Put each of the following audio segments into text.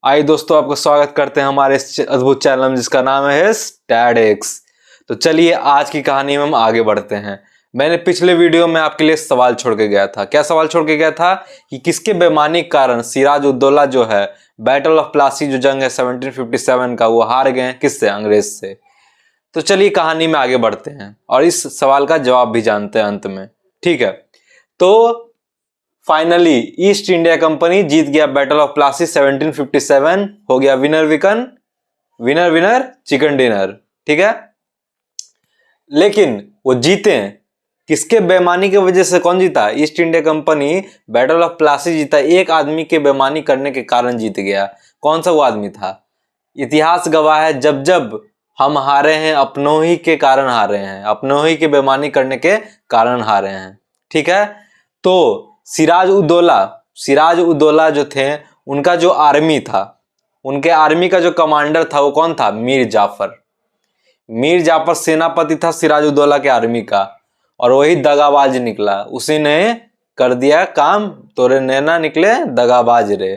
आइए दोस्तों, आपका स्वागत करते हैं हमारे इस अद्भुत चैनल में जिसका नाम है स्टैटिक्स। तो चलिए आज की कहानी में हम आगे बढ़ते हैं। मैंने पिछले वीडियो में आपके लिए सवाल छोड़ के गया था। क्या सवाल छोड़ के गया था कि किसके बेईमानी के कारण सिराज उद दौला जो है बैटल ऑफ प्लासी जो जंग है 1757 का, वो हार गए। किससे? अंग्रेज से। तो चलिए कहानी में आगे बढ़ते हैं और इस सवाल का जवाब भी जानते हैं अंत में। ठीक है, तो फाइनली ईस्ट इंडिया कंपनी जीत गया बैटल ऑफ प्लासी 1757। हो गया विनर विनर चिकन डिनर। ठीक है, लेकिन वो जीते किसके बेईमानी की वजह से? कौन जीता? East India company battle of Plassey जीता एक आदमी के बेईमानी करने के कारण जीत गया। कौन सा वो आदमी था? इतिहास गवाह है, जब जब हम हारे हैं अपनों ही के कारण हारे हैं, अपनों ही के बेईमानी करने के कारण हारे हैं। ठीक है, तो सिराज उद दौला जो थे, उनका जो आर्मी था, उनके आर्मी का जो कमांडर था वो कौन था? मीर जाफर सेनापति था सिराज उद दौला के आर्मी का, और वही दगाबाज निकला। उसी ने कर दिया काम, तोरे नैना निकले दगाबाज रे।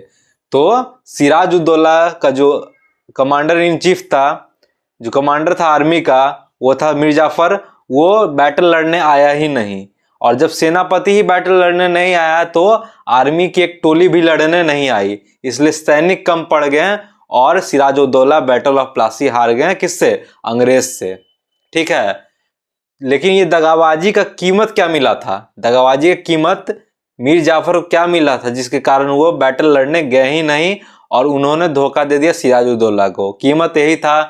तो सिराज उद दौला का जो कमांडर इन चीफ था, जो कमांडर था आर्मी का, वो था मीर जाफर। वो बैटल लड़ने आया ही नहीं, और जब सेनापति ही बैटल लड़ने नहीं आया तो आर्मी की एक टोली भी लड़ने नहीं आई, इसलिए सैनिक कम पड़ गए और सिराज उद दौला बैटल ऑफ प्लासी हार गए। किससे? अंग्रेज से। ठीक है, लेकिन ये दगाबाजी का कीमत क्या मिला था? दगाबाजी की कीमत मीर जाफर को क्या मिला था जिसके कारण वो बैटल लड़ने गए ही नहीं और उन्होंने धोखा दे दिया सिराज उद दौला को? कीमत यही था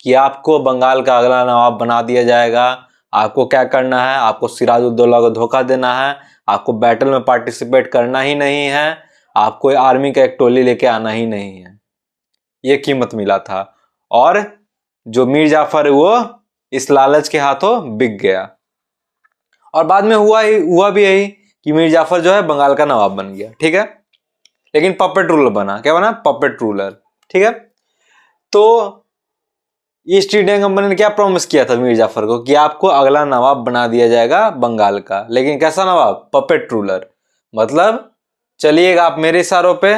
कि आपको बंगाल का अगला नवाब बना दिया जाएगा। आपको क्या करना है? आपको सिराज उद दौला को धोखा देना है, आपको बैटल में पार्टिसिपेट करना ही नहीं है, आपको आर्मी का एक टोली लेके आना ही नहीं है। ये कीमत मिला था, और जो मीर जाफर है वो इस लालच के हाथों बिक गया। और बाद में हुआ भी यही कि मीर जाफर जो है बंगाल का नवाब बन गया। ठीक है, लेकिन पपेट रूलर बना। क्या बना? Puppet ruler. ठीक है, तो ईस्ट इंडिया कंपनी ने क्या प्रॉमिस किया था मीर जाफर को कि आपको अगला नवाब बना दिया जाएगा बंगाल का। लेकिन कैसा नवाब? Puppet ruler. मतलब चलिएगा आप मेरे इशारों पे,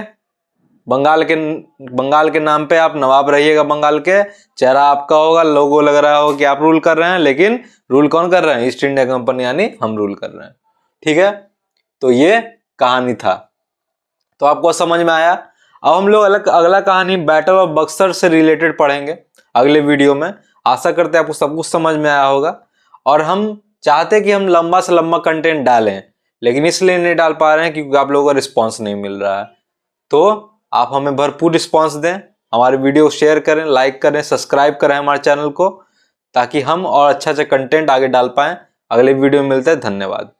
बंगाल के नाम पे आप नवाब रहिएगा बंगाल के, चेहरा आपका होगा, लोगो लग रहा हो कि आप रूल कर रहे हैं, लेकिन रूल कौन कर रहे हैं? ईस्ट इंडिया कंपनी, यानी हम रूल कर रहे हैं। ठीक है, तो ये कहानी था। तो आपको समझ में आया? अब हम लोग अगला कहानी बैटल ऑफ बक्सर से रिलेटेड पढ़ेंगे अगले वीडियो में। आशा करते हैं आपको सब कुछ समझ में आया होगा। और हम चाहते हैं कि हम लंबा से लंबा कंटेंट डालें, लेकिन इसलिए नहीं डाल पा रहे हैं क्योंकि आप लोगों का रिस्पॉन्स नहीं मिल रहा है। तो आप हमें भरपूर रिस्पॉन्स दें, हमारे वीडियो शेयर करें, लाइक करें, सब्सक्राइब करें हमारे चैनल को, ताकि हम और अच्छा कंटेंट आगे डाल पाएं। अगले वीडियो में मिलते हैं। धन्यवाद।